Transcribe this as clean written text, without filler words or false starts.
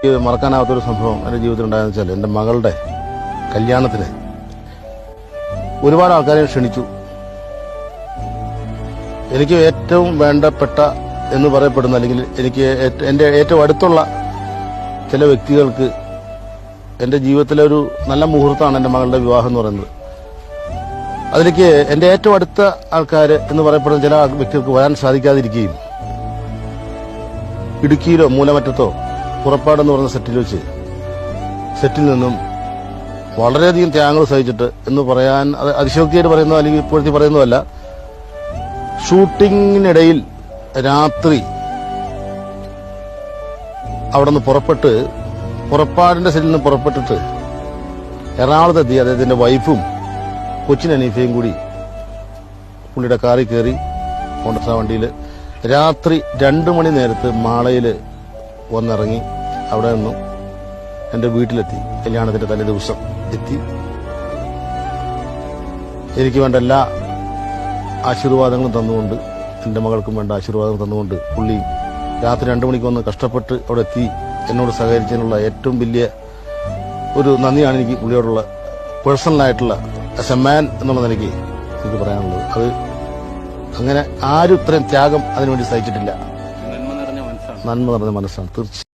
മറക്കാനാവാത്തൊരു സംഭവം എൻ്റെ ജീവിതത്തിൽ ഉണ്ടായെന്ന് വെച്ചാൽ എൻ്റെ മകളുടെ കല്യാണത്തിന് ഒരുപാട് ആൾക്കാരെ ക്ഷണിച്ചു. എനിക്ക് ഏറ്റവും വേണ്ടപ്പെട്ട എന്ന് പറയപ്പെടുന്ന, അല്ലെങ്കിൽ എനിക്ക് എൻ്റെ ഏറ്റവും അടുത്തുള്ള ചില വ്യക്തികൾക്ക് എൻ്റെ ജീവിതത്തിലെ ഒരു നല്ല മുഹൂർത്തമാണ് എൻ്റെ മകളുടെ വിവാഹം എന്ന് പറയുന്നത്. അതിലേക്ക് എൻ്റെ ഏറ്റവും അടുത്ത ആൾക്കാർ എന്ന് പറയപ്പെടുന്ന ചില വ്യക്തികൾക്ക് വരാൻ സാധിക്കാതിരിക്കുകയും ഇടുക്കിയിലോ മൂലമറ്റത്തോ പുറപ്പാടെന്ന് പറയുന്ന സെറ്റിൽ നിന്നും വളരെയധികം ത്യാഗങ്ങൾ സഹിച്ചിട്ട് എന്ന് പറയാൻ അത് അതിശയോക്തിയായിട്ട് പറയുന്നതോ അല്ലെങ്കിൽ ഇപ്പോഴത്തെ പറയുന്നതല്ല, ഷൂട്ടിങ്ങിനിടയിൽ രാത്രി അവിടെ നിന്ന് പുറപ്പാടിന്റെ സെറ്റിൽ നിന്ന് പുറപ്പെട്ടിട്ട് എറണാകുളത്തെത്തി അദ്ദേഹത്തിന്റെ വൈഫും കൊച്ചിനനീഫയും കൂടി പുള്ളിയുടെ കാറിൽ കയറി കോൺഗ്രസ് വണ്ടിയിൽ രാത്രി 2 മണി നേരത്ത് മാളയിൽ വന്നിറങ്ങി അവിടെ നിന്നും എൻ്റെ വീട്ടിലെത്തി. കല്യാണത്തിന്റെ തലേ ദിവസം എത്തി. എനിക്ക് വേണ്ട എല്ലാ ആശീർവാദങ്ങളും തന്നുകൊണ്ട്, എൻ്റെ മകൾക്കും വേണ്ട ആശീർവാദങ്ങൾ തന്നുകൊണ്ട് പുള്ളി രാത്രി 2 മണിക്ക് വന്ന് കഷ്ടപ്പെട്ട് അവിടെ എത്തി എന്നോട് സഹകരിച്ചതിനുള്ള ഏറ്റവും വലിയ ഒരു നന്ദിയാണ് എനിക്ക് പുള്ളിയോടുള്ള പേഴ്സണലായിട്ടുള്ള ആസ് എ മാൻ എന്നുള്ള നിലയ്ക്ക് എനിക്ക് പറയാനുള്ളത്. അത് അങ്ങനെ ആരും ഇത്രയും ത്യാഗം അതിനുവേണ്ടി സഹിച്ചിട്ടില്ല. നന്മ നിറഞ്ഞ മനസ്സാണ് തീർച്ചയായും.